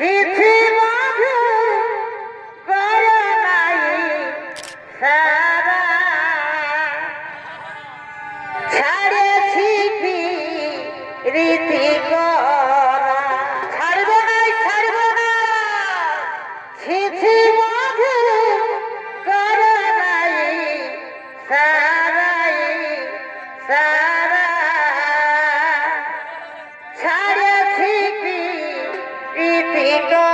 চিঠি মাঝে করে নাই সারা ছাড়েছি কি রীতি করা ছাড়ব না চিঠি মাঝে করে নাই সারাই সারা ছাড়েছি কি রীতি করা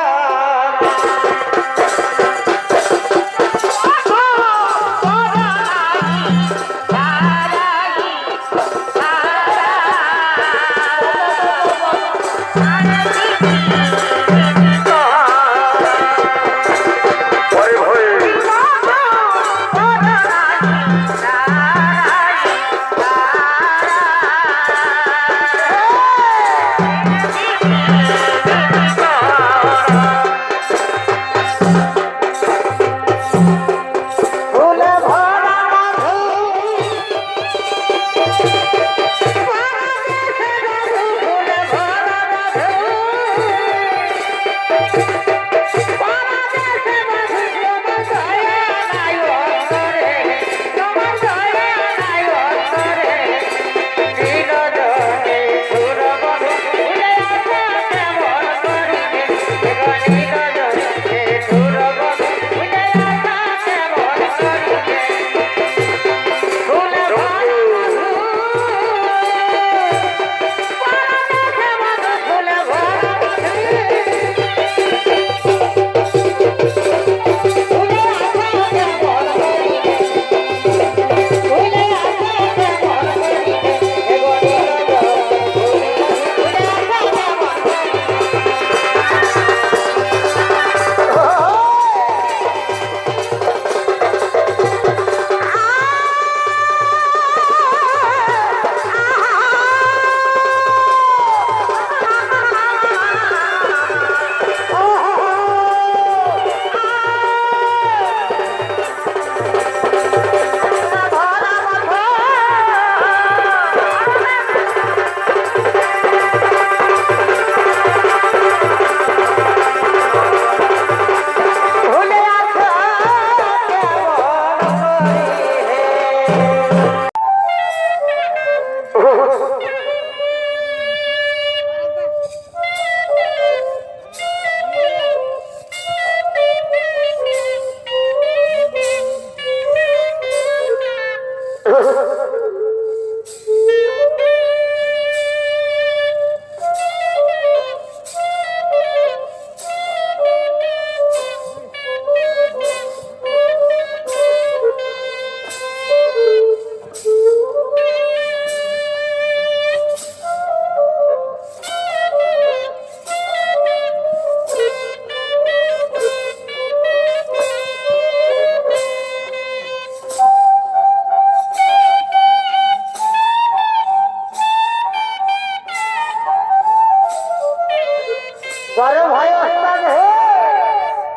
बड़े भाई उस्ताद है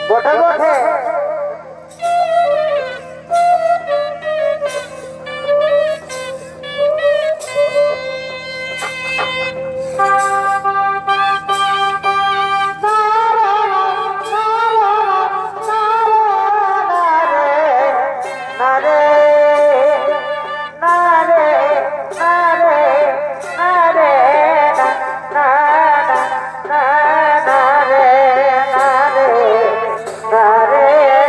बोटे बोटे Hare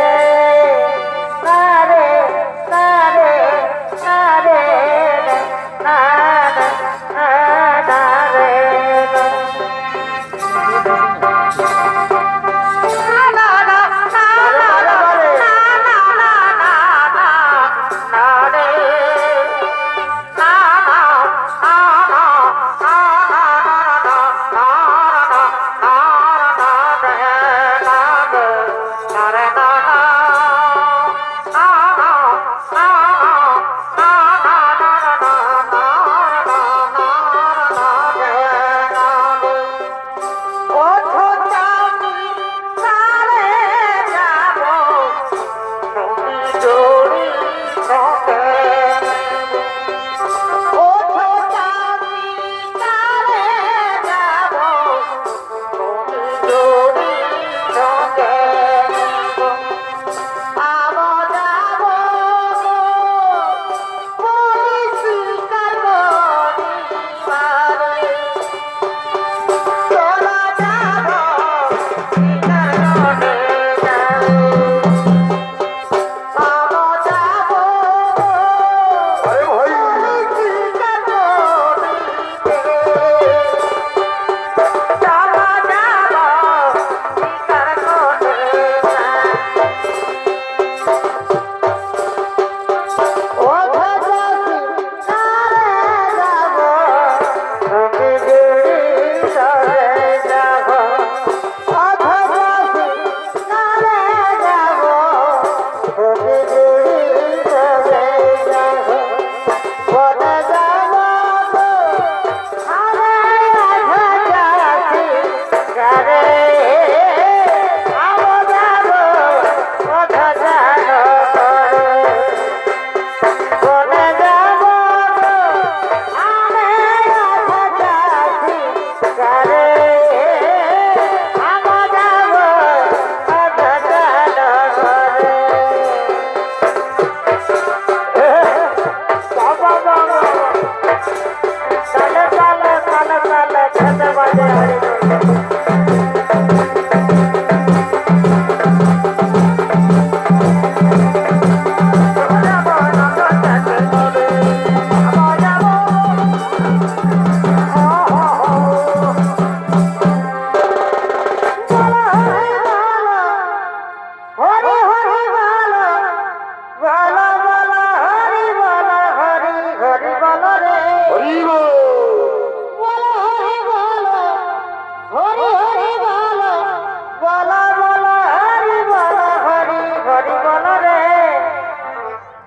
হরি বল রে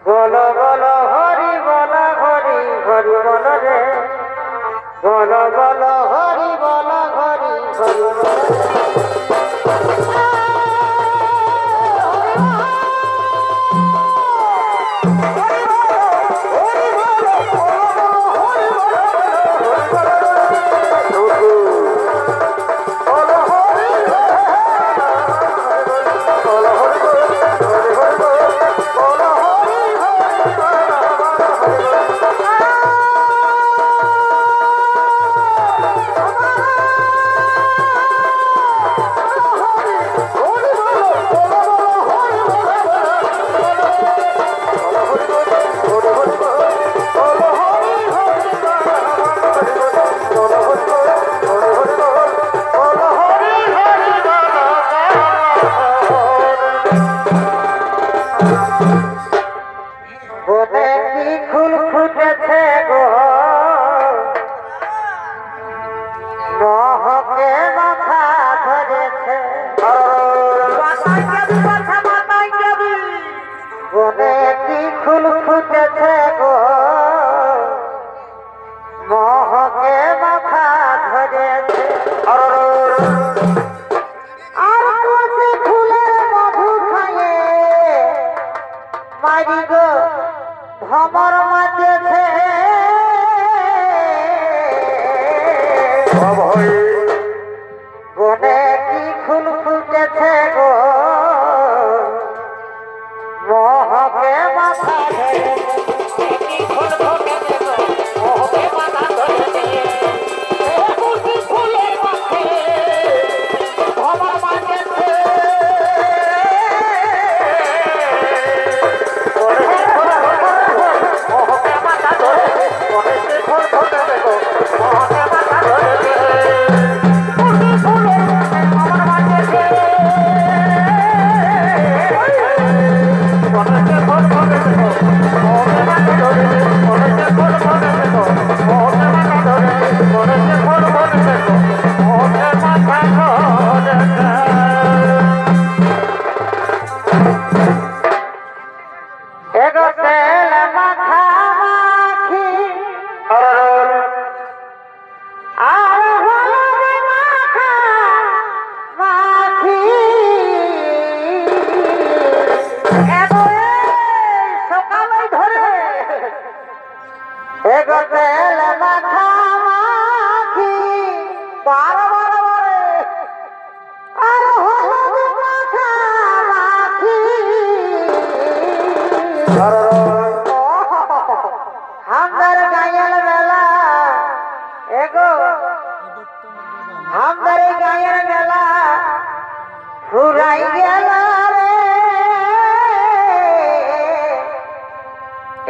বল বল হরি বল হরি হরি বল রে বল বল হরি বল হরি হরি বল ভ্রমর মাঝেছে বনে কি ফুল ফুটেছে গো মোহকে মাথা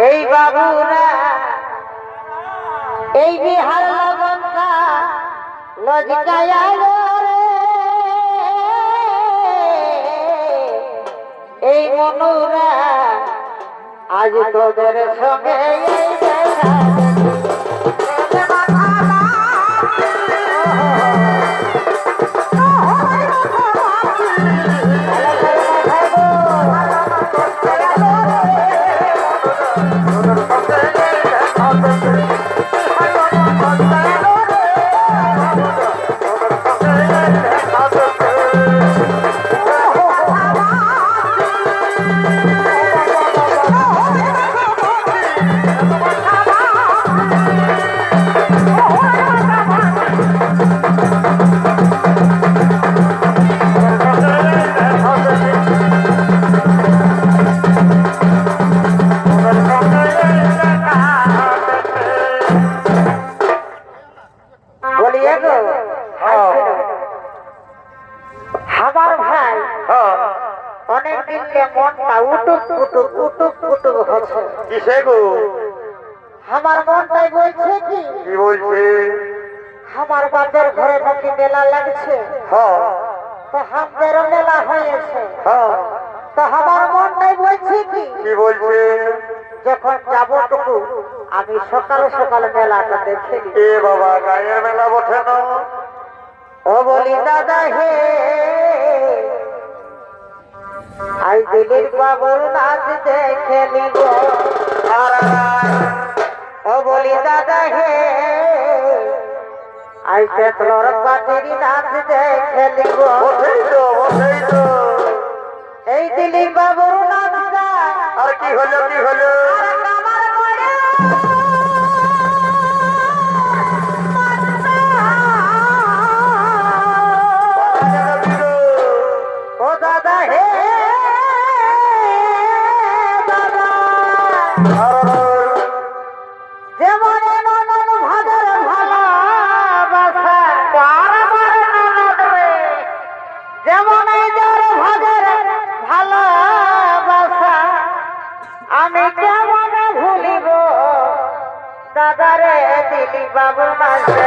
এই বাবুরা এই বিহার লগনটা লজকায় এই মনুরা আজ তোদের সঙ্গে আমার মনটাই বলছে কি বলছে আমার বাপের ঘরে নাকি মেলা লাগছে তো আমাদের মেলা হয়েছে তো আমার মনটাই বলছে কি বলছে যখন যাবো টুকু আমি সকালে সকালে মেলাটা দেখে এ বাবা গায়ের মেলা বসে না ও বলি দাদা হে আই দিলির বাবুর নাচ দেখে নিব ও বলি দাদা হে আই তেতলর পাটির নাচ দেখে নিব এই দিলির বাবুর নাচ আর কি হলো কি হলো ও দাদা হে দাদা যেমন ননদ ভাদের ভালোবাসা বারবার ননদ রে যেমন এই যার ভাদের ভালোবাসা আমি কেমন ভুলিব দাদা রে দিলি বাবু মাঝে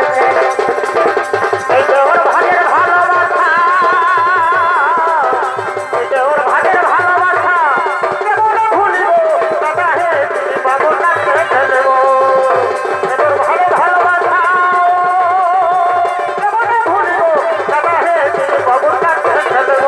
এই যে ওর ভাদের ভালোবাসা এই যে ওর ভাদের ভালোবাসা কেমন ভুলিব দাদা রে দিলি বাবু মাঝে দেব ওর ভাদের ভালোবাসা কেমন ভুলিব দাদা রে দিলি বাবু মাঝে দেব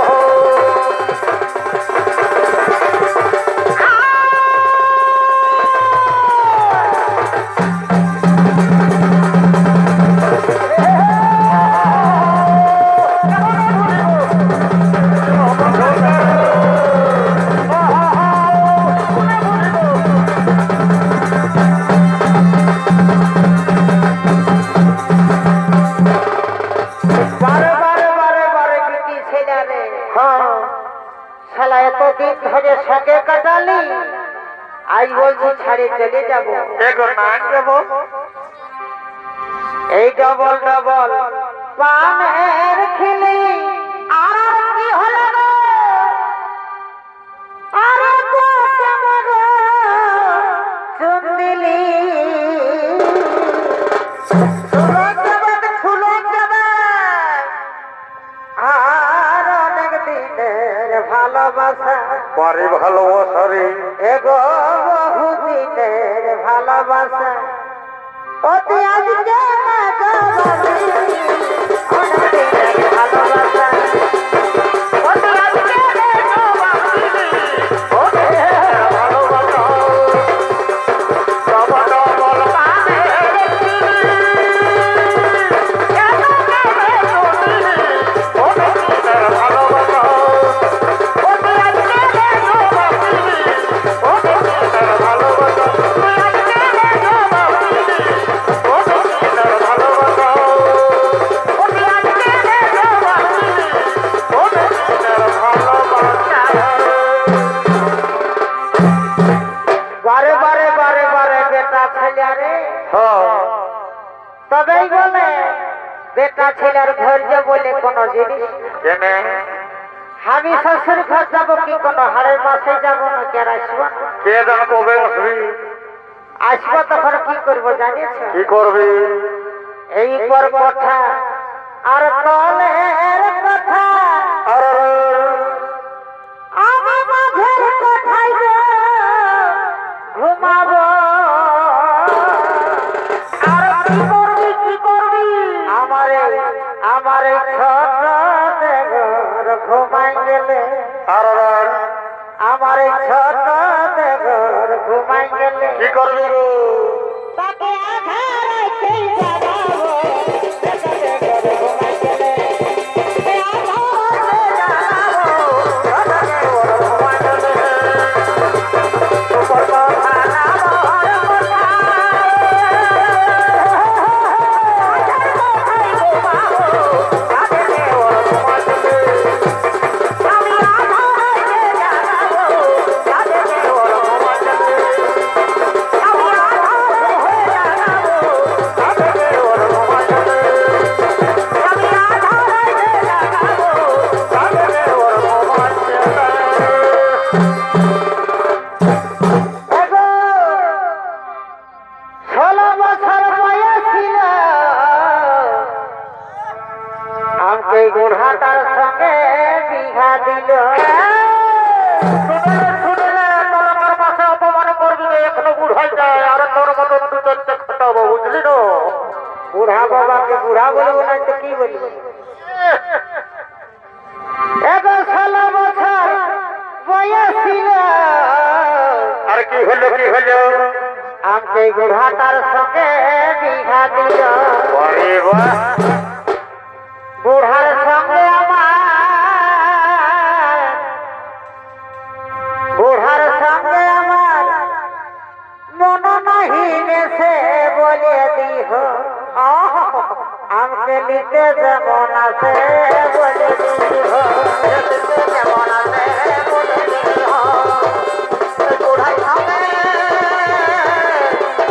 সঙ্গে কাটালি আজ বলছি ছাড়ে চলে যাবো এই ডবল ডবল পানের খিলি আর কি হলো আরে চুন দিলি আর অনেক দিনের ভালোবাসা বারে ভালোবাসা রে এগো বহু দিনের ভালোবাসা অতি আজকে না যাবানি অনেক দিনের ভালোবাসা অতি আজকে না যাবানি অনেক দিনের ভালোবাসা ডবল ডবল পানের খিলি এত কেমনে চুনি অনেক দিনের ভালোবাসা অতি আজকে না যাবানি অনেক দিনের ভালোবাসা বারে বারে বারে বারে বেটা ছেলে রে তবেই বলে বেটা ছেলের ধৈর্য বলে কোন জিনিস কেনে আমি শ্বশুর ঘর যাবো কি কোনো হাড়ের মাসে যাবো না কে আসবো কে জান কবে আসবি আসবো তখন কি করবো জানিস কি করবি এই পর কথা আর তলের কথা আর আমি মাঝের কোঠায় ঘুমাবো আর কি করবি আমারে ছোট দেঘর ঘুমাই গেলে আর আমার ছোট দেঘর ঘুমাই গেলে কি করবি গো তাকে আঘাতে জানাবো দেঘর ঘুমাই গেলে বুড়াটার সঙ্গে বিঘা দিল অপমান করবি এখনো বুড়াই যায় আর তোর মতো দু চারটে খাটাবো বুঝলি না বুড়া বাবাকে বুড়া বলবো না তো কি বলবো 16 বছর বয়স কি হলো কি হলো আমাকে বুড়াটার সঙ্গে বিঘা দিল আরে বাহ বুড়ার সঙ্গে আমার বুড়ার সঙ্গে আমার মন নাহি নেছে বলে দিহ আমাকে নিতে যেমন আছে বলে দিহ নিতে যেমন আছে বলে দিহ বুড়ার সঙ্গে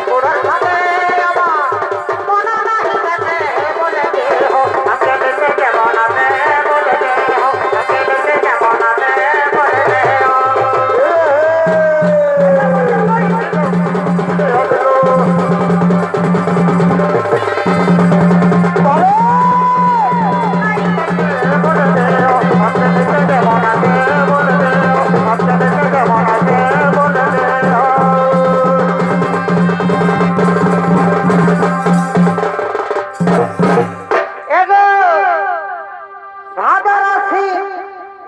বুড়ার সঙ্গে আমার মন নাহি নেছে বলে দিহ আমাকে নিতে যেমন আছে বলে দিহ আমাকে নিতে যেমন আছে বলে দিহ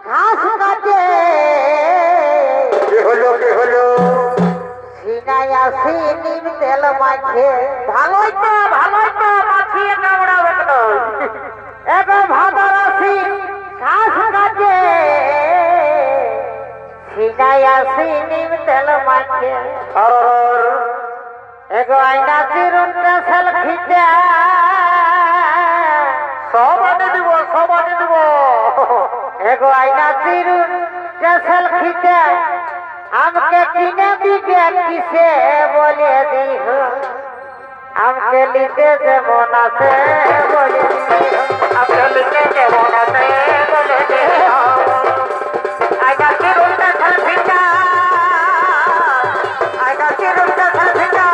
ঘাস কাটে কি হলো কি হলো সিনাই আসি নিম তেল মাখে ভালোই তো মাখিয়ে কামড়াবে তো এগো ভাদর আসি ঘাস কাটে সিনাই আসি নিম তেল মাখে আর এগো আইনা চিরুনটা সেলফিতে সব আনি দিব এগো আইনা চিরুন সেলফিতে আমাকে কিনে দিবে কিসে বলে দিহ আমাকে নিতে যেমন আছে বলে দিহ আমাকে নিতে যেমন আছে বলে দিহ আইনা চিরুনটা সেলফিটা আইনা চিরুনটা সেলফিটা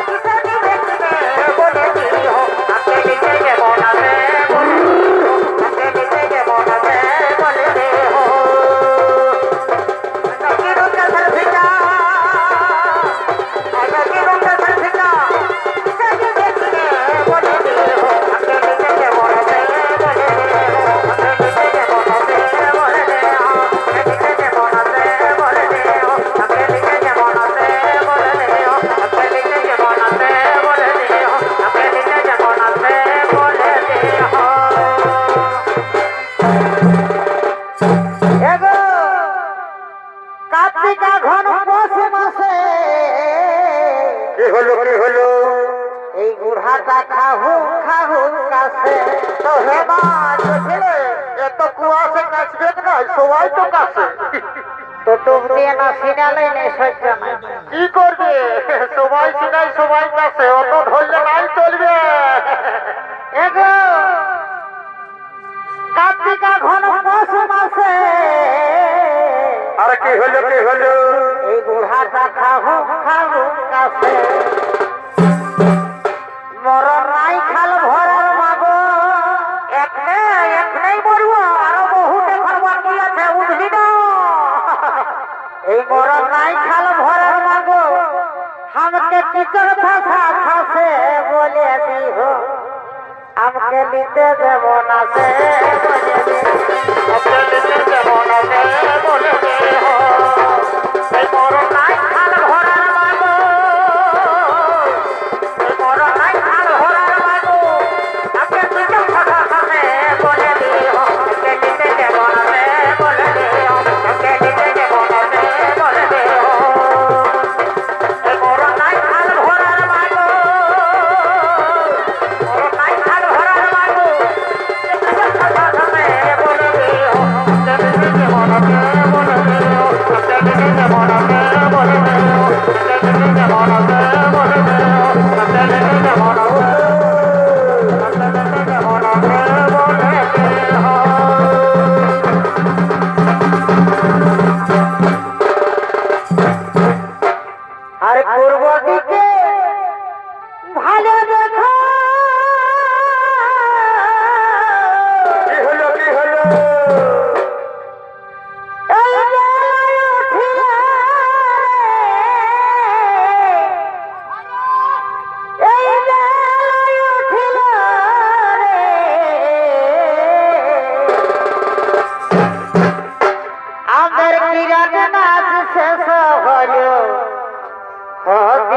কিসে দিবে কিসে বলে দিহ আমাকে নিতে যেমন আছে বলে দিহ আমাকে নিতে যেমন আছে বলে দিহ কার্তিকা ঘন পৌষ মাসে কি হলো কি হলো এই বুড়াটা খাহু কাছে তো হে মা দেখলে এত কুয়াশে কাশবে না সবাই তো কাছে তো ডুব দিয়ে না সিনালে নেই সহ্য নাই কি করবে সবাই সিনাই সবাই কাছে অত ধরলে নাই চলবে এগো কার্তিকা ঘন পৌষ মাসে আর কি হলো কি হলো এই বুড়াটা খাহু কাছে মরণ নাই খাল ভরার মাগো একলাই মরবো আরো বহুত এখন বাকি আছে বুঝলি না এই মরণ নাই খাল ভরার মাগো আমাকে টিচর ফাঁসে বলে দিহ আমাকে নিতে দেব না সে বলে দিহ আমাকে নিতে দেব না সে বলে দিহ এই মরণ নাই খাল ভরার মাগো এই মরণ নাই খাল ভরার মাগো আমাকে টিচর ফাঁসে বলে দিহ আমাকে নিতে দেব না সে বলে দিহ আমাকে নিতে দেব না সে বলে দিহ এই মরণ নাই খাল ভরার মাগো মরণ নাই খাল ভরার মাগো টিচর ফাঁসে বলে দিহ আমাকে নিতে দেব না সে বলে দিহ আমাকে নিতে দেব না সে বলে দিহ আমাকে নিতে দেব না সে বলে দিহ আমাকে নিতে দেব না সে আর পূর্ব দিকে ভালো দেখো কি হলো কি হলো এই বেলায় উঠিয়া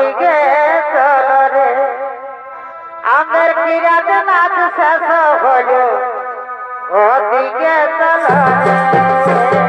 ওদিকে চলো রে আমের কিরাত নাচ শেষ হলো ওদিকে চলো রে